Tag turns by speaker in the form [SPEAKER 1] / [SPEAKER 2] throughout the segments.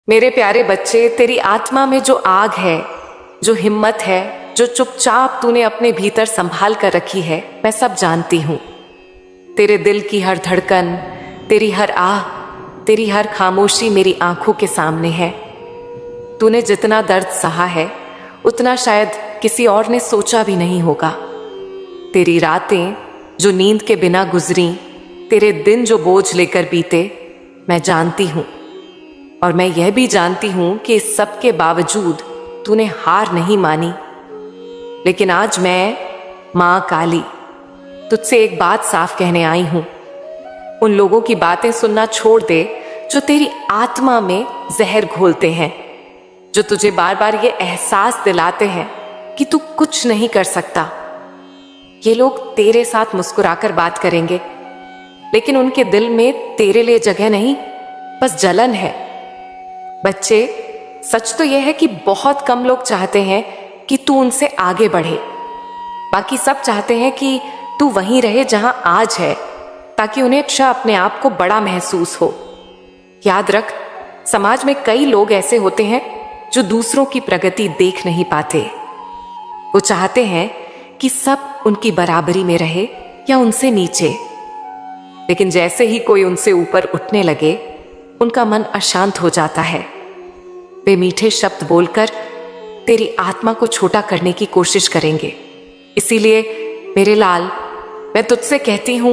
[SPEAKER 1] मेरे प्यारे बच्चे, तेरी आत्मा में जो आग है, जो हिम्मत है, जो चुपचाप तूने अपने भीतर संभाल कर रखी है, मैं सब जानती हूं। तेरे दिल की हर धड़कन, तेरी हर आह, तेरी हर खामोशी मेरी आंखों के सामने है। तूने जितना दर्द सहा है उतना शायद किसी और ने सोचा भी नहीं होगा। तेरी रातें जो नींद के बिना गुजरी, तेरे दिन जो बोझ लेकर बीते, मैं जानती हूं। और मैं यह भी जानती हूं कि इस सब के बावजूद तूने हार नहीं मानी। लेकिन आज मैं, मां काली, तुझसे एक बात साफ कहने आई हूं। उन लोगों की बातें सुनना छोड़ दे जो तेरी आत्मा में जहर घोलते हैं, जो तुझे बार बार ये एहसास दिलाते हैं कि तू कुछ नहीं कर सकता। ये लोग तेरे साथ मुस्कुराकर बात करेंगे, लेकिन उनके दिल में तेरे लिए जगह नहीं, बस जलन है। बच्चे, सच तो यह है कि बहुत कम लोग चाहते हैं कि तू उनसे आगे बढ़े। बाकी सब चाहते हैं कि तू वहीं रहे जहां आज है, ताकि उन्हें अच्छा अपने आप को बड़ा महसूस हो। याद रख, समाज में कई लोग ऐसे होते हैं जो दूसरों की प्रगति देख नहीं पाते। वो चाहते हैं कि सब उनकी बराबरी में रहे या उनसे नीचे। लेकिन जैसे ही कोई उनसे ऊपर उठने लगे, उनका मन अशांत हो जाता है। वे मीठे शब्द बोलकर तेरी आत्मा को छोटा करने की कोशिश करेंगे। इसीलिए मेरे लाल, मैं तुझसे कहती हूं,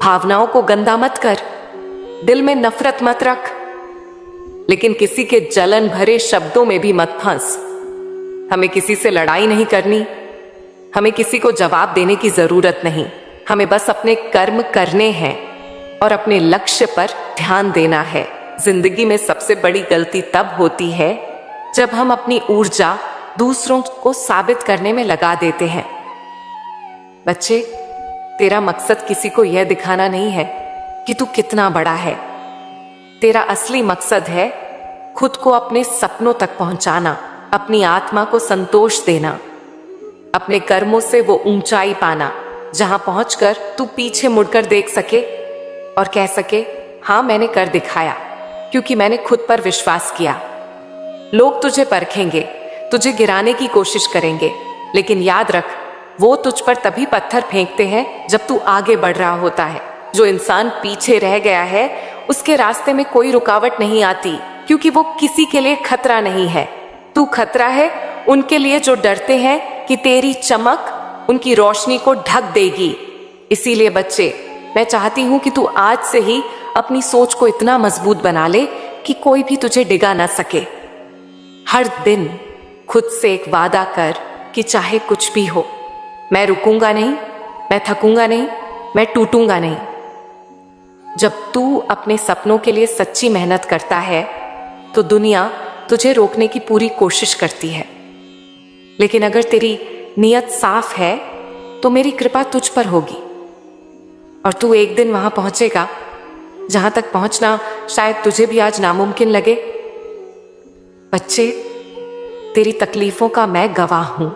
[SPEAKER 1] भावनाओं को गंदा मत कर, दिल में नफरत मत रख, लेकिन किसी के जलन भरे शब्दों में भी मत फंस। हमें किसी से लड़ाई नहीं करनी, हमें किसी को जवाब देने की जरूरत नहीं। हमें बस अपने कर्म करने हैं और अपने लक्ष्य पर ध्यान देना है। जिंदगी में सबसे बड़ी गलती तब होती है जब हम अपनी ऊर्जा दूसरों को साबित करने में लगा देते हैं। बच्चे, तेरा मकसद किसी को यह दिखाना नहीं है कि तू कितना बड़ा है। तेरा असली मकसद है खुद को अपने सपनों तक पहुंचाना, अपनी आत्मा को संतोष देना, अपने कर्मों से वो ऊंचाई पाना जहां पहुंचकर तू पीछे मुड़कर देख सके और कह सके, हां, मैंने कर दिखाया, क्योंकि मैंने खुद पर विश्वास किया। लोग तुझे परखेंगे, तुझे गिराने की कोशिश करेंगे, लेकिन याद रख, वो तुझ पर तभी पत्थर फेंकते हैं जब तू आगे बढ़ रहा होता है। जो इंसान पीछे रह गया है, उसके रास्ते में कोई रुकावट नहीं आती, क्योंकि वो किसी के लिए खतरा नहीं है। तू खतरा है उनके लिए जो डरते हैं कि तेरी चमक उनकी रोशनी को ढक देगी। इसीलिए बच्चे, मैं चाहती हूं कि तू आज से ही अपनी सोच को इतना मजबूत बना ले कि कोई भी तुझे डिगा ना सके। हर दिन खुद से एक वादा कर कि चाहे कुछ भी हो, मैं रुकूंगा नहीं, मैं थकूंगा नहीं, मैं टूटूंगा नहीं। जब तू अपने सपनों के लिए सच्ची मेहनत करता है तो दुनिया तुझे रोकने की पूरी कोशिश करती है। लेकिन अगर तेरी नीयत साफ है तो मेरी कृपा तुझ पर होगी और तू एक दिन वहां पहुंचेगा जहां तक पहुंचना शायद तुझे भी आज नामुमकिन लगे। बच्चे, तेरी तकलीफों का मैं गवाह हूं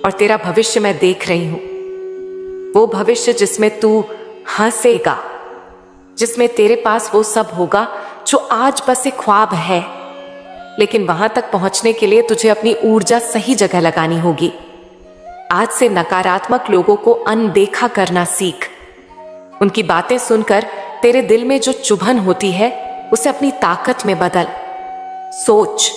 [SPEAKER 1] और तेरा भविष्य मैं देख रही हूं। वो भविष्य जिसमें तू हंसेगा, जिसमें तेरे पास वो सब होगा जो आज बस एक ख्वाब है। लेकिन वहां तक पहुंचने के लिए तुझे अपनी ऊर्जा सही जगह लगानी होगी। आज से नकारात्मक लोगों को अनदेखा करना सीख। उनकी बातें सुनकर तेरे दिल में जो चुभन होती है, उसे अपनी ताकत में बदल। सोच,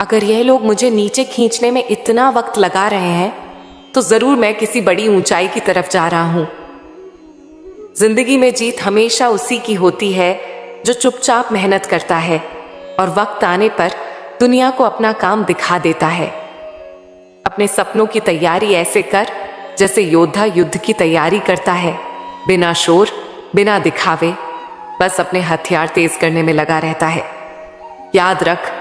[SPEAKER 1] अगर यह लोग मुझे नीचे खींचने में इतना वक्त लगा रहे हैं, तो जरूर मैं किसी बड़ी ऊंचाई की तरफ जा रहा हूं। जिंदगी में जीत हमेशा उसी की होती है जो चुपचाप मेहनत करता है और वक्त आने पर दुनिया को अपना काम दिखा देता है। अपने सपनों की तैयारी ऐसे कर जैसे योद्धा युद्ध की तैयारी करता है, बिना शोर, बिना दिखावे, बस अपने हथियार तेज करने में लगा रहता है। याद रख,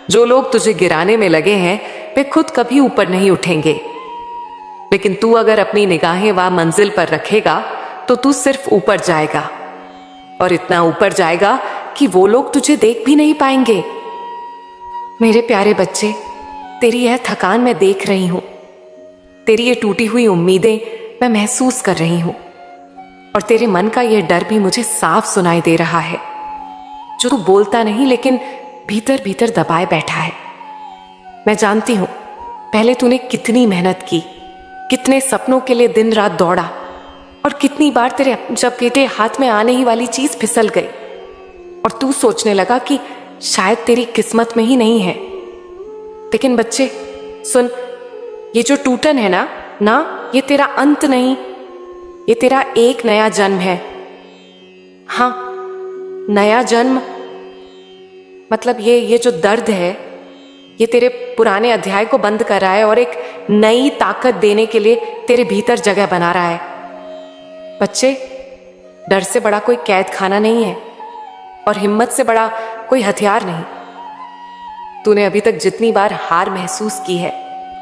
[SPEAKER 1] जो लोग तुझे गिराने में लगे हैं, वे खुद कभी ऊपर नहीं उठेंगे। लेकिन तू अगर अपनी निगाहें वहां मंजिल पर रखेगा तो तू सिर्फ ऊपर जाएगा, और इतना ऊपर जाएगा कि वो लोग तुझे देख भी नहीं पाएंगे। मेरे प्यारे बच्चे, तेरी यह थकान मैं देख रही हूं, तेरी ये टूटी हुई उम्मीदें मैं महसूस कर रही हूं, और तेरे मन का यह डर भी मुझे साफ सुनाई दे रहा है, जो तू बोलता नहीं लेकिन भीतर भीतर दबाए बैठा है। मैं जानती हूं पहले तूने कितनी मेहनत की, कितने सपनों के लिए दिन रात दौड़ा, और कितनी बार जब तेरे हाथ में आने ही वाली चीज फिसल गई और तू सोचने लगा कि शायद तेरी किस्मत में ही नहीं है। लेकिन बच्चे सुन, ये जो टूटन है ना, ये तेरा अंत नहीं, ये तेरा एक नया जन्म है। हाँ, नया जन्म मतलब ये जो दर्द है, ये तेरे पुराने अध्याय को बंद कर रहा है और एक नई ताकत देने के लिए तेरे भीतर जगह बना रहा है। बच्चे, डर से बड़ा कोई कैद खाना नहीं है और हिम्मत से बड़ा कोई हथियार नहीं। तूने अभी तक जितनी बार हार महसूस की है,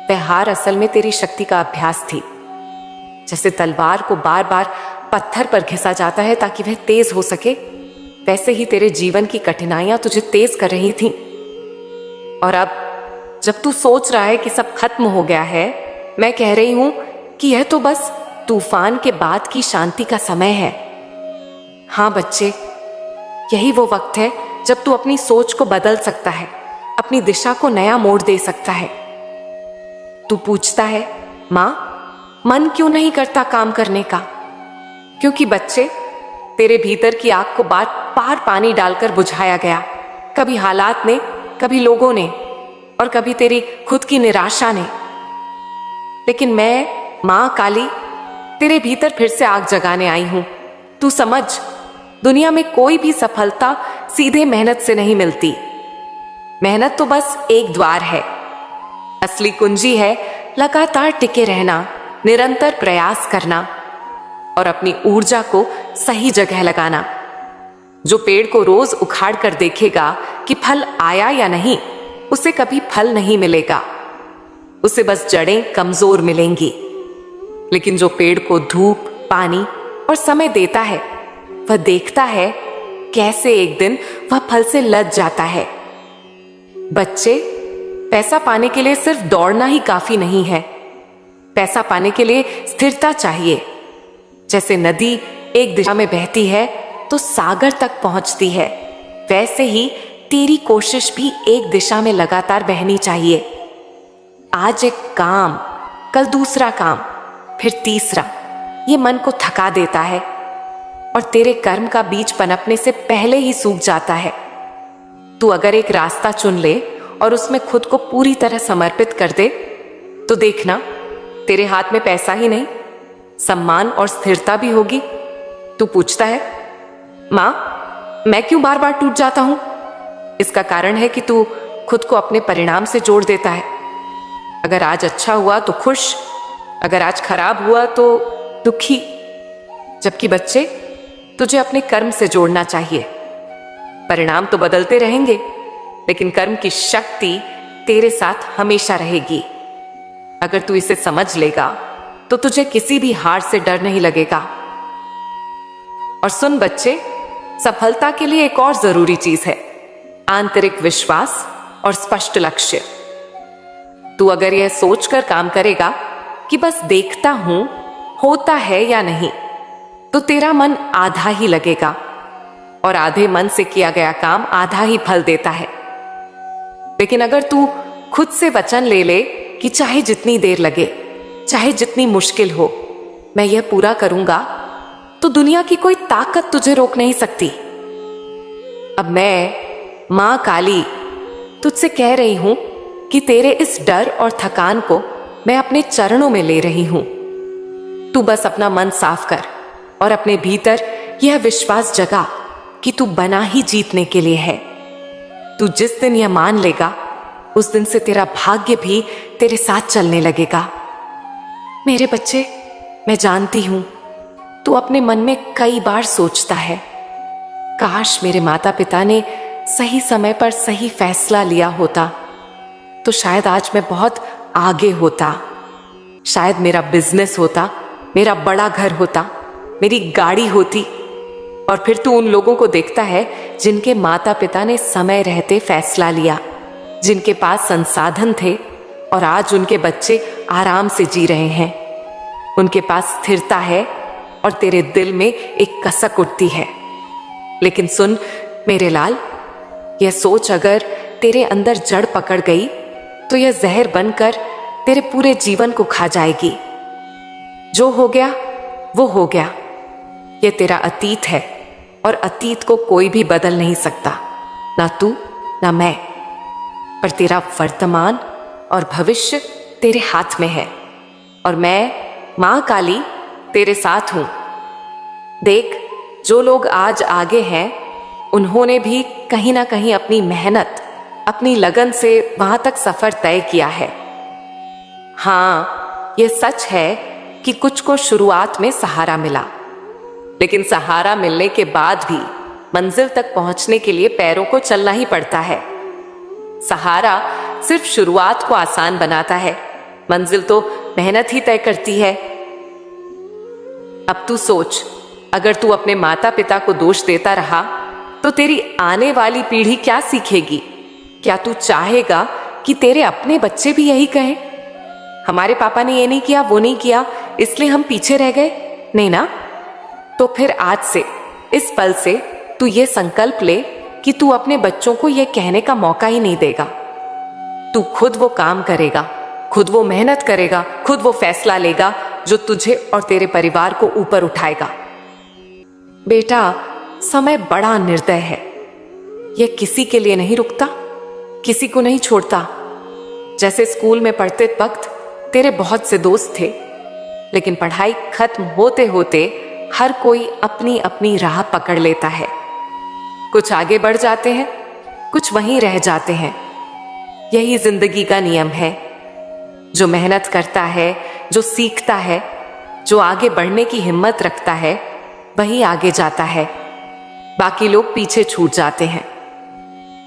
[SPEAKER 1] वह हार असल में तेरी शक्ति का अभ्यास थी। जैसे तलवार को बार बार पत्थर पर घिसा जाता है ताकि वह तेज हो सके, वैसे ही तेरे जीवन की कठिनाइयां तुझे तेज कर रही थीं। और अब जब तू सोच रहा है कि सब खत्म हो गया है, मैं कह रही हूं कि यह तो बस तूफान के बाद की शांति का समय है। हाँ बच्चे, यही वो वक्त है जब तू अपनी सोच को बदल सकता है, अपनी दिशा को नया मोड़ दे सकता है। तू पूछता है, मां, मन क्यों नहीं करता काम करने का? क्योंकि बच्चे, तेरे भीतर की आग को बार बार पानी डालकर बुझाया गया, कभी हालात ने, कभी लोगों ने, और कभी तेरी खुद की निराशा ने। लेकिन मैं, मां काली, तेरे भीतर फिर से आग जगाने आई हूं। तू समझ, दुनिया में कोई भी सफलता सीधे मेहनत से नहीं मिलती। मेहनत तो बस एक द्वार है। असली कुंजी है लगातार टिके रहना, निरंतर प्रयास करना और अपनी ऊर्जा को सही जगह लगाना। जो पेड़ को रोज उखाड़ कर देखेगा कि फल आया या नहीं, उसे कभी फल नहीं मिलेगा, उसे बस जड़ें कमजोर मिलेंगी। लेकिन जो पेड़ को धूप, पानी और समय देता है, वह देखता है कैसे एक दिन वह फल से लद जाता है। बच्चे, पैसा पाने के लिए सिर्फ दौड़ना ही काफी नहीं है। पैसा पाने के लिए स्थिरता चाहिए। जैसे नदी एक दिशा में बहती है तो सागर तक पहुंचती है, वैसे ही तेरी कोशिश भी एक दिशा में लगातार बहनी चाहिए। आज एक काम, कल दूसरा काम, फिर तीसरा। ये मन को थका देता है और तेरे कर्म का बीज पनपने से पहले ही सूख जाता है। तू अगर एक रास्ता चुन ले और उसमें खुद को पूरी तरह समर्पित कर दे, तो देखना, तेरे हाथ में पैसा ही नहीं, सम्मान और स्थिरता भी होगी। तू पूछता है, मां, मैं क्यों बार बार टूट जाता हूं? इसका कारण है कि तू खुद को अपने परिणाम से जोड़ देता है। अगर आज अच्छा हुआ तो खुश, अगर आज खराब हुआ तो दुखी। जबकि बच्चे, तुझे अपने कर्म से जोड़ना चाहिए। परिणाम तो बदलते रहेंगे, लेकिन कर्म की शक्ति तेरे साथ हमेशा रहेगी। अगर तू इसे समझ लेगा तो तुझे किसी भी हार से डर नहीं लगेगा। और सुन बच्चे, सफलता के लिए एक और जरूरी चीज है, आंतरिक विश्वास और स्पष्ट लक्ष्य। तू अगर यह सोचकर काम करेगा कि बस देखता हूं होता है या नहीं, तो तेरा मन आधा ही लगेगा और आधे मन से किया गया काम आधा ही फल देता है। लेकिन अगर तू खुद से वचन ले ले कि चाहे जितनी देर लगे, चाहे जितनी मुश्किल हो, मैं यह पूरा करूंगा, तो दुनिया की कोई ताकत तुझे रोक नहीं सकती। अब मैं, मां काली, तुझसे कह रही हूं कि तेरे इस डर और थकान को मैं अपने चरणों में ले रही हूं। तू बस अपना मन साफ कर और अपने भीतर यह विश्वास जगा कि तू बना ही जीतने के लिए है। तू जिस दिन यह मान लेगा, उस दिन से तेरा भाग्य भी तेरे साथ चलने लगेगा। मेरे बच्चे, मैं जानती हूं तू अपने मन में कई बार सोचता है, काश मेरे माता पिता ने सही समय पर सही फैसला लिया होता तो शायद आज मैं बहुत आगे होता। शायद मेरा बिजनेस होता, मेरा बड़ा घर होता, मेरी गाड़ी होती। और फिर तू उन लोगों को देखता है जिनके माता पिता ने समय रहते फैसला लिया, जिनके पास संसाधन थे और आज उनके बच्चे आराम से जी रहे हैं। उनके पास स्थिरता है और तेरे दिल में एक कसक उठती है। लेकिन सुन मेरे लाल, यह सोच अगर तेरे अंदर जड़ पकड़ गई तो यह जहर बनकर तेरे पूरे जीवन को खा जाएगी। जो हो गया वो हो गया। यह तेरा अतीत है और अतीत को कोई भी बदल नहीं सकता, ना तू ना मैं। पर तेरा वर्तमान और भविष्य तेरे हाथ में है और मैं मां काली तेरे साथ हूं। देख, जो लोग आज आगे हैं उन्होंने भी कहीं ना कहीं अपनी मेहनत, अपनी लगन से वहां तक सफर तय किया है। हाँ, यह सच है कि कुछ को शुरुआत में सहारा मिला, लेकिन सहारा मिलने के बाद भी मंजिल तक पहुंचने के लिए पैरों को चलना ही पड़ता है। सहारा सिर्फ शुरुआत को आसान बनाता है, मंजिल तो मेहनत ही तय करती है। अब तू सोच, अगर तू अपने माता पिता को दोष देता रहा तो तेरी आने वाली पीढ़ी क्या सीखेगी? क्या तू चाहेगा कि तेरे अपने बच्चे भी यही कहें, हमारे पापा ने ये नहीं किया, वो नहीं किया, इसलिए हम पीछे रह गए? नहीं ना। तो फिर आज से, इस पल से तू ये संकल्प ले कि तू अपने बच्चों को ये कहने का मौका ही नहीं देगा। तू खुद वो काम करेगा, खुद वो मेहनत करेगा, खुद वो फैसला लेगा जो तुझे और तेरे परिवार को ऊपर उठाएगा। बेटा, समय बड़ा निर्दय है। यह किसी के लिए नहीं रुकता, किसी को नहीं छोड़ता। जैसे स्कूल में पढ़ते वक्त तेरे बहुत से दोस्त थे, लेकिन पढ़ाई खत्म होते होते हर कोई अपनी अपनी राह पकड़ लेता है। कुछ आगे बढ़ जाते हैं, कुछ वहीं रह जाते हैं। यही जिंदगी का नियम है। जो मेहनत करता है, जो सीखता है, जो आगे बढ़ने की हिम्मत रखता है, वही आगे जाता है। बाकी लोग पीछे छूट जाते हैं।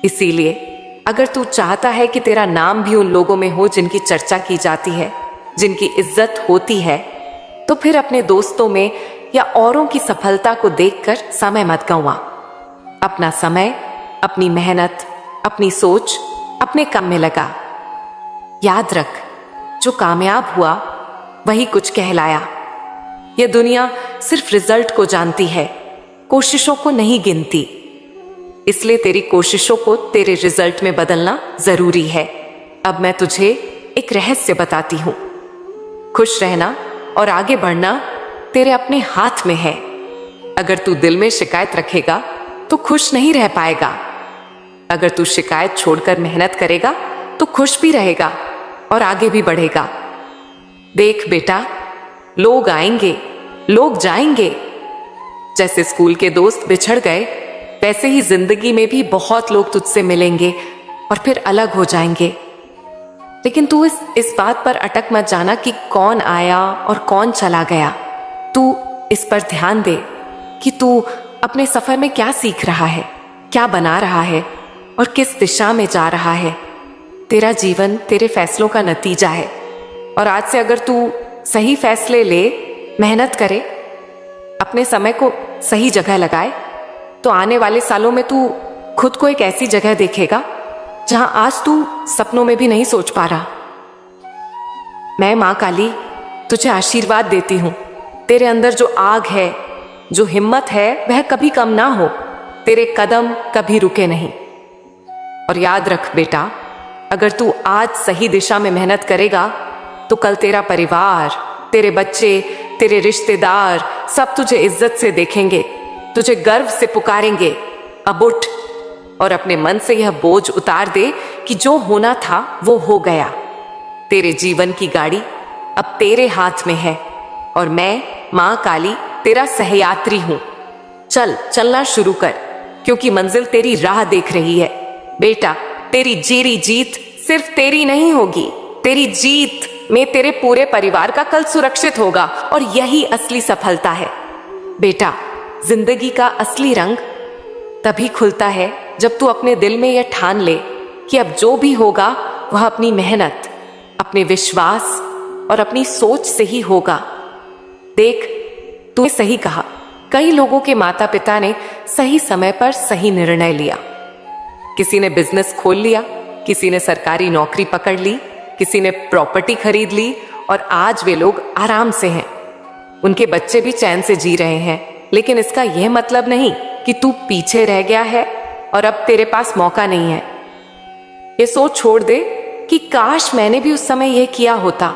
[SPEAKER 1] इसीलिए अगर तू चाहता है कि तेरा नाम भी उन लोगों में हो जिनकी चर्चा की जाती है, जिनकी इज्जत होती है, तो फिर अपने दोस्तों में या औरों की सफलता को देखकर समय मत गंवा। अपना समय, अपनी मेहनत, अपनी सोच अपने काम में लगा। याद रख, जो कामयाब हुआ वही कुछ कहलाया। यह दुनिया सिर्फ रिजल्ट को जानती है, कोशिशों को नहीं गिनती। इसलिए तेरी कोशिशों को तेरे रिजल्ट में बदलना जरूरी है। अब मैं तुझे एक रहस्य बताती हूं। खुश रहना और आगे बढ़ना तेरे अपने हाथ में है। अगर तू दिल में शिकायत रखेगा तो खुश नहीं रह पाएगा। अगर तू शिकायत छोड़कर मेहनत करेगा तो खुश भी रहेगा और आगे भी बढ़ेगा। देख बेटा, लोग आएंगे, लोग जाएंगे। जैसे स्कूल के दोस्त बिछड़ गए, वैसे ही जिंदगी में भी बहुत लोग तुझसे मिलेंगे और फिर अलग हो जाएंगे। लेकिन तू इस बात पर अटक मत जाना कि कौन आया और कौन चला गया। तू इस पर ध्यान दे कि तू अपने सफर में क्या सीख रहा है, क्या बना रहा है और किस दिशा में जा रहा है। तेरा जीवन तेरे फैसलों का नतीजा है और आज से अगर तू सही फैसले ले, मेहनत करे, अपने समय को सही जगह लगाए, तो आने वाले सालों में तू खुद को एक ऐसी जगह देखेगा जहां आज तू सपनों में भी नहीं सोच पा रहा। मैं मां काली तुझे आशीर्वाद देती हूं। तेरे अंदर जो आग है, जो हिम्मत है, वह कभी कम ना हो। तेरे कदम कभी रुके नहीं। और याद रख बेटा, अगर तू आज सही दिशा में मेहनत करेगा तो कल तेरा परिवार, तेरे बच्चे, तेरे रिश्तेदार सब तुझे इज्जत से देखेंगे, तुझे गर्व से पुकारेंगे। अब उठ और अपने मन से यह बोझ उतार दे कि जो होना था वो हो गया। तेरे जीवन की गाड़ी अब तेरे हाथ में है और मैं मां काली तेरा सहयात्री हूं। चलना शुरू कर, क्योंकि मंजिल तेरी राह देख रही है। बेटा, तेरी जीरी जीत सिर्फ तेरी नहीं होगी, तेरी जीत में तेरे पूरे परिवार का कल सुरक्षित होगा और यही असली सफलता है। बेटा, जिंदगी का असली रंग तभी खुलता है जब तू अपने दिल में यह ठान ले कि अब जो भी होगा वह अपनी मेहनत, अपने विश्वास और अपनी सोच से ही होगा। देख, तूने सही कहा, कई लोगों के माता पिता ने सही समय पर सही निर्णय लिया। किसी ने बिजनेस खोल लिया, किसी ने सरकारी नौकरी पकड़ ली, किसी ने प्रॉपर्टी खरीद ली और आज वे लोग आराम से हैं। उनके बच्चे भी चैन से जी रहे हैं। लेकिन इसका यह मतलब नहीं कि तू पीछे रह गया है। और अब तेरे पास मौका नहीं है। ये सोच छोड़ दे कि काश मैंने भी उस समय यह किया होता,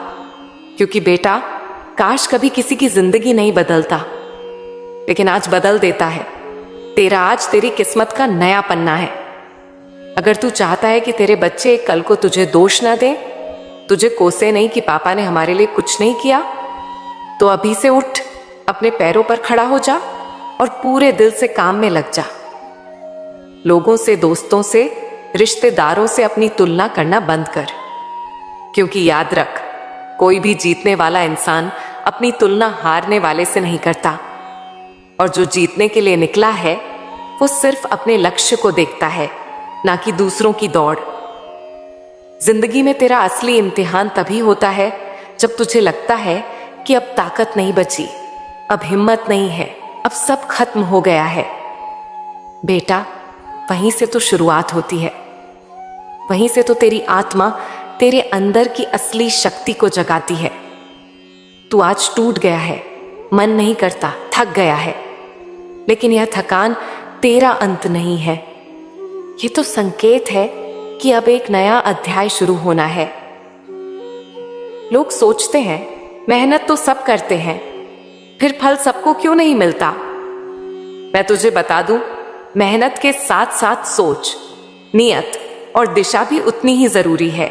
[SPEAKER 1] क्योंकि बेटा काश कभी किसी की जिंदगी नहीं बदलता, लेकिन आज बदल देता है। तेरा आज तेरी किस्मत का नया पन्ना है। अगर तू चाहता है कि तेरे बच्चे कल को तुझे दोष ना दें, तुझे कोसे नहीं कि पापा ने हमारे लिए कुछ नहीं किया, तो अभी से उठ, अपने पैरों पर खड़ा हो जा और पूरे दिल से काम में लग जा। लोगों से, दोस्तों से, रिश्तेदारों से अपनी तुलना करना बंद कर, क्योंकि याद रख, कोई भी जीतने वाला इंसान अपनी तुलना हारने वाले से नहीं करता, और जो जीतने के लिए निकला है वो सिर्फ अपने लक्ष्य को देखता है, ना कि दूसरों की दौड़। जिंदगी में तेरा असली इम्तिहान तभी होता है जब तुझे लगता है कि अब ताकत नहीं बची, अब हिम्मत नहीं है, अब सब खत्म हो गया है। बेटा वहीं से तो शुरुआत होती है, वहीं से तो तेरी आत्मा तेरे अंदर की असली शक्ति को जगाती है। तू आज टूट गया है, मन नहीं करता, थक गया है, लेकिन यह थकान तेरा अंत नहीं है। ये तो संकेत है कि अब एक नया अध्याय शुरू होना है। लोग सोचते हैं मेहनत तो सब करते हैं, फिर फल सबको क्यों नहीं मिलता? मैं तुझे बता दूं, मेहनत के साथ साथ सोच, नियत और दिशा भी उतनी ही जरूरी है।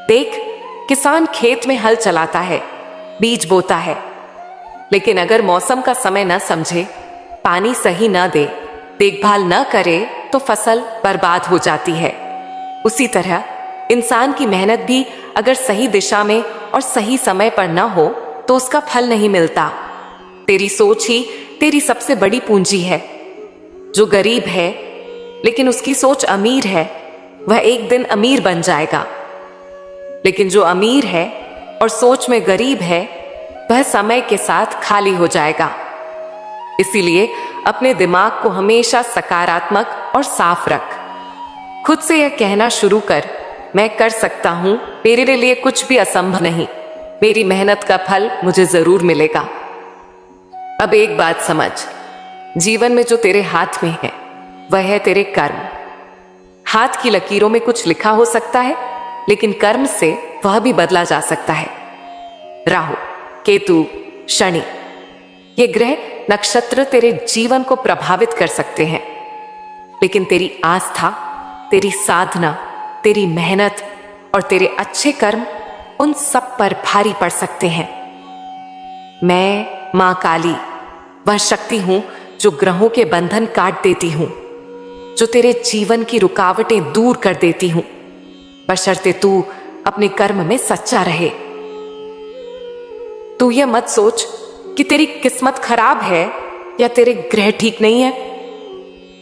[SPEAKER 1] देख, किसान खेत में हल चलाता है, बीज बोता है, लेकिन अगर मौसम का समय न समझे, पानी सही न दे, देखभाल न करे, तो फसल बर्बाद हो जाती है। उसी तरह इंसान की मेहनत भी अगर सही दिशा में और सही समय पर न हो तो उसका फल नहीं मिलता। तेरी सोच ही तेरी सबसे बड़ी पूंजी है। जो गरीब है लेकिन उसकी सोच अमीर है, वह एक दिन अमीर बन जाएगा, लेकिन जो अमीर है और सोच में गरीब है, वह समय के साथ खाली हो जाएगा। इसीलिए अपने दिमाग को हमेशा सकारात्मक और साफ रख। खुद से यह कहना शुरू कर, मैं कर सकता हूं, मेरे लिए कुछ भी असंभव नहीं, मेरी मेहनत का फल मुझे जरूर मिलेगा। अब एक बात समझ, जीवन में जो तेरे हाथ में है वह है तेरे कर्म। हाथ की लकीरों में कुछ लिखा हो सकता है, लेकिन कर्म से वह भी बदला जा सकता है। राहु, केतु, शनि, ये ग्रह नक्षत्र तेरे जीवन को प्रभावित कर सकते हैं, लेकिन तेरी आस्था, तेरी साधना, तेरी मेहनत और तेरे अच्छे कर्म उन सब पर भारी पड़ सकते हैं। मैं मां काली वह शक्ति हूं जो ग्रहों के बंधन काट देती हूं, जो तेरे जीवन की रुकावटें दूर कर देती हूं, बशर्ते तू अपने कर्म में सच्चा रहे। तू यह मत सोच कि तेरी किस्मत खराब है या तेरे ग्रह ठीक नहीं है।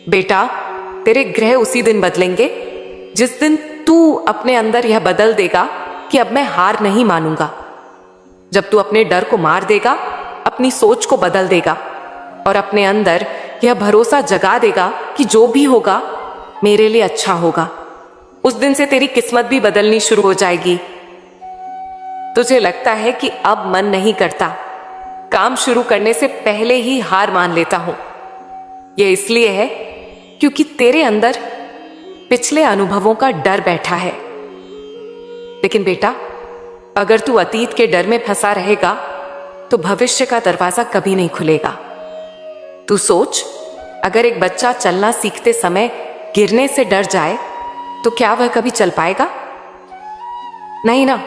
[SPEAKER 1] बेटा, तेरे ग्रह उसी दिन बदलेंगे जिस दिन तू अपने अंदर यह बदल देगा कि अब मैं हार नहीं मानूंगा। जब तू अपने डर को मार देगा, अपनी सोच को बदल देगा और अपने अंदर यह भरोसा जगा देगा कि जो भी होगा मेरे लिए अच्छा होगा, उस दिन से तेरी किस्मत भी बदलनी शुरू हो जाएगी। तुझे लगता है कि अब मन नहीं करता, काम शुरू करने से पहले ही हार मान लेता हूं। यह इसलिए है क्योंकि तेरे अंदर पिछले अनुभवों का डर बैठा है। लेकिन बेटा, अगर तू अतीत के डर में फंसा रहेगा तो भविष्य का दरवाजा कभी नहीं खुलेगा। तू सोच, अगर एक बच्चा चलना सीखते समय गिरने से डर जाए तो क्या वह कभी चल पाएगा? नहीं ना।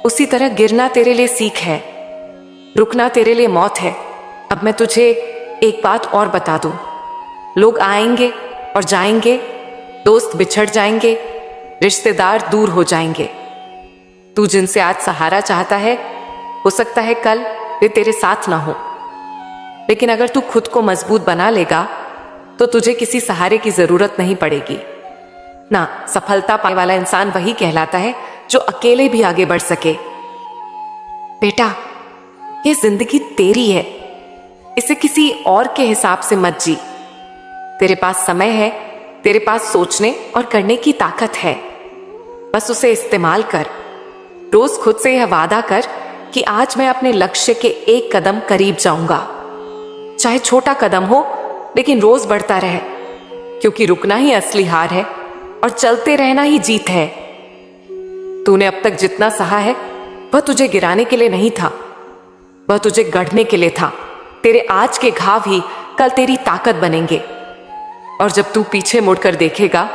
[SPEAKER 1] उसी तरह गिरना तेरे लिए सीख है, रुकना तेरे लिए मौत है। अब मैं तुझे एक बात और बता दूं, लोग आएंगे और जाएंगे, दोस्त बिछड़ जाएंगे, रिश्तेदार दूर हो जाएंगे। तू जिनसे आज सहारा चाहता है, हो सकता है कल वे तेरे साथ ना हो, लेकिन अगर तू खुद को मजबूत बना लेगा तो तुझे किसी सहारे की जरूरत नहीं पड़ेगी ना। सफलता पाने वाला इंसान वही कहलाता है जो अकेले भी आगे बढ़ सके। बेटा, यह जिंदगी तेरी है, इसे किसी और के हिसाब से मत जी। तेरे पास समय है, तेरे पास सोचने और करने की ताकत है, बस उसे इस्तेमाल कर। रोज खुद से यह वादा कर कि आज मैं अपने लक्ष्य के एक कदम करीब जाऊंगा, चाहे छोटा कदम हो, लेकिन रोज बढ़ता रहे। क्योंकि रुकना ही असली हार है और चलते रहना ही जीत है। तूने अब तक जितना सहा है वह तुझे गिराने के लिए नहीं था, वह तुझे गढ़ने के लिए था। तेरे आज के घाव ही कल तेरी ताकत बनेंगे। और जब तू पीछे मुड़कर देखेगा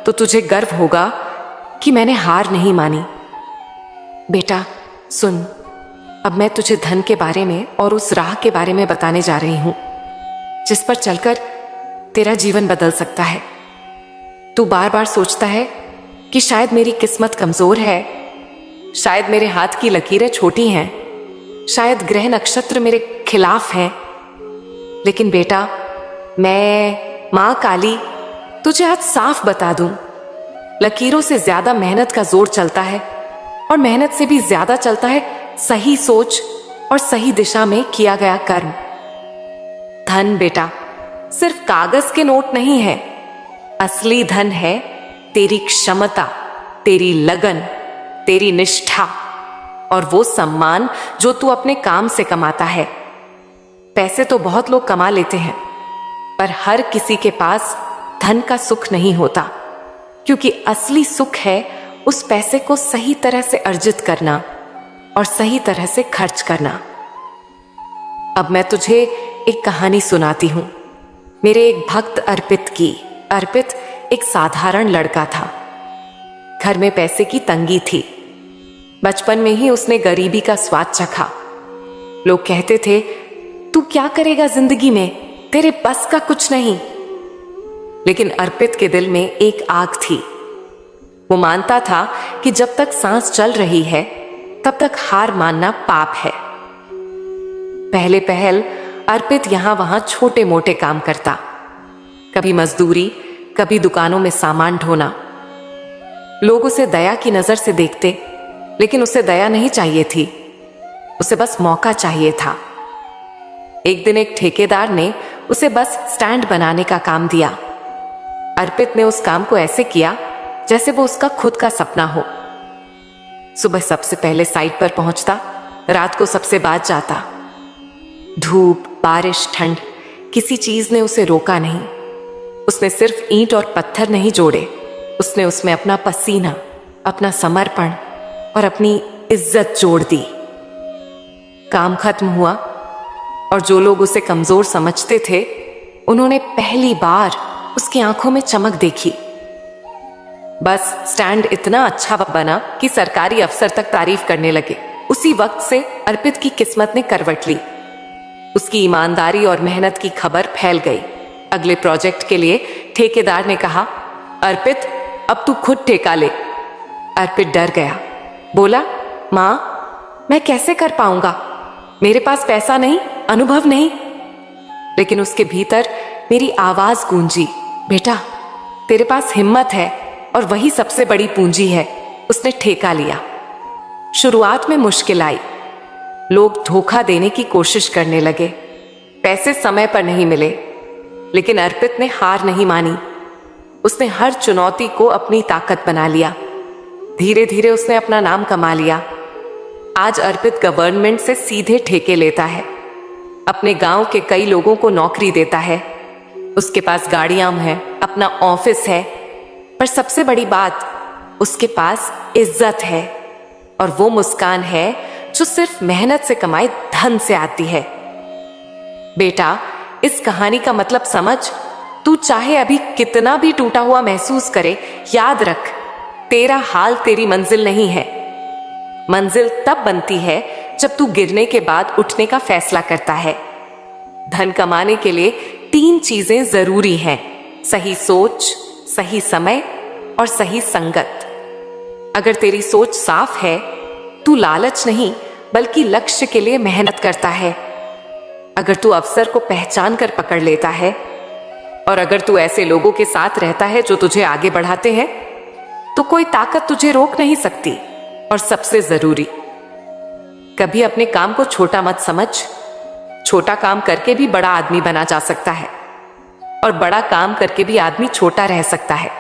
[SPEAKER 1] तो तुझे गर्व होगा कि मैंने हार नहीं मानी। बेटा सुन, अब मैं तुझे धन के बारे में और उस राह के बारे में बताने जा रही हूं जिस पर चलकर तेरा जीवन बदल सकता है। तू बार बार सोचता है कि शायद मेरी किस्मत कमजोर है, शायद मेरे हाथ की लकीरें छोटी हैं, शायद ग्रह नक्षत्र मेरे खिलाफ हैं। लेकिन बेटा, मैं मां काली तुझे आज साफ बता दूं, लकीरों से ज्यादा मेहनत का जोर चलता है और मेहनत से भी ज्यादा चलता है सही सोच और सही दिशा में किया गया कर्म। धन बेटा सिर्फ कागज के नोट नहीं है, असली धन है तेरी क्षमता, तेरी लगन, तेरी निष्ठा और वो सम्मान जो तू अपने काम से कमाता है। पैसे तो बहुत लोग कमा लेते हैं, पर हर किसी के पास धन का सुख नहीं होता, क्योंकि असली सुख है उस पैसे को सही तरह से अर्जित करना और सही तरह से खर्च करना। अब मैं तुझे एक कहानी सुनाती हूं, मेरे एक भक्त अर्पित की। अर्पित एक साधारण लड़का था। घर में पैसे की तंगी थी। बचपन में ही उसने गरीबी का स्वाद चखा। लोग कहते थे, तू क्या करेगा जिंदगी में, तेरे बस का कुछ नहीं। लेकिन अर्पित के दिल में एक आग थी। वो मानता था कि जब तक सांस चल रही है तब तक हार मानना पाप है। पहले पहल अर्पित यहां वहां छोटे मोटे काम करता, कभी मजदूरी, कभी दुकानों में सामान ढोना। लोग उसे दया की नजर से देखते, लेकिन उसे दया नहीं चाहिए थी, उसे बस मौका चाहिए था। एक दिन एक ठेकेदार ने उसे बस स्टैंड बनाने का काम दिया। अर्पित ने उस काम को ऐसे किया जैसे वो उसका खुद का सपना हो। सुबह सबसे पहले साइट पर पहुंचता, रात को सबसे बाद जाता। धूप, बारिश, ठंड, किसी चीज ने उसे रोका नहीं। उसने सिर्फ ईंट और पत्थर नहीं जोड़े, उसने उसमें अपना पसीना, अपना समर्पण और अपनी इज्जत जोड़ दी। काम खत्म हुआ और जो लोग उसे कमजोर समझते थे, उन्होंने पहली बार उसकी आंखों में चमक देखी। बस स्टैंड इतना अच्छा बना कि सरकारी अफसर तक तारीफ करने लगे। उसी वक्त से अर्पित की किस्मत ने करवट ली। उसकी ईमानदारी और मेहनत की खबर फैल गई। अगले प्रोजेक्ट के लिए ठेकेदार ने कहा, अर्पित अब तू खुद ठेका ले। अर्पित डर गया, बोला, मां मैं कैसे कर पाऊंगा, मेरे पास पैसा नहीं, अनुभव नहीं। लेकिन उसके भीतर मेरी आवाज गूंजी, बेटा तेरे पास हिम्मत है और वही सबसे बड़ी पूंजी है। उसने ठेका लिया। शुरुआत में मुश्किल आई, लोग धोखा देने की कोशिश करने लगे, पैसे समय पर नहीं मिले, लेकिन अर्पित ने हार नहीं मानी। उसने हर चुनौती को अपनी ताकत बना लिया। धीरे धीरे उसने अपना नाम कमा लिया। आज अर्पित गवर्नमेंट से सीधे ठेके लेता है, अपने गांव के कई लोगों को नौकरी देता है। उसके पास गाड़ियां हैं, अपना ऑफिस है, पर सबसे बड़ी बात, उसके पास इज्जत है और वो मुस्कान है जो सिर्फ मेहनत से कमाए धन से आती है। बेटा इस कहानी का मतलब समझ, तू चाहे अभी कितना भी टूटा हुआ महसूस करे, याद रख तेरा हाल तेरी मंजिल नहीं है। मंजिल तब बनती है जब तू गिरने के बाद उठने का फैसला करता है। धन कमाने के लिए 3 चीजें जरूरी हैं, सही सोच, सही समय और सही संगत। अगर तेरी सोच साफ है, तू लालच नहीं बल्कि लक्ष्य के लिए मेहनत करता है। अगर तू अवसर को पहचान कर पकड़ लेता है और अगर तू ऐसे लोगों के साथ रहता है जो तुझे आगे बढ़ाते हैं, तो कोई ताकत तुझे रोक नहीं सकती। और सबसे जरूरी, कभी अपने काम को छोटा मत समझ। छोटा काम करके भी बड़ा आदमी बना जा सकता है और बड़ा काम करके भी आदमी छोटा रह सकता है।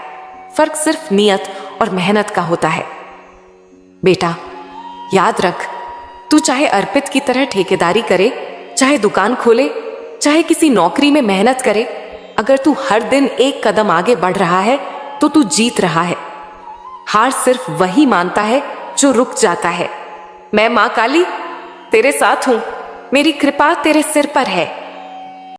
[SPEAKER 1] फर्क सिर्फ नियत और मेहनत का होता है। बेटा याद रख, तू चाहे अर्पित की तरह ठेकेदारी करे, चाहे दुकान खोले, चाहे किसी नौकरी में मेहनत करे, अगर तू हर दिन एक कदम आगे बढ़ रहा है तो तू जीत रहा है। हार सिर्फ वही मानता है जो रुक जाता है। मैं माँ काली तेरे साथ हूं, मेरी कृपा तेरे सिर पर है।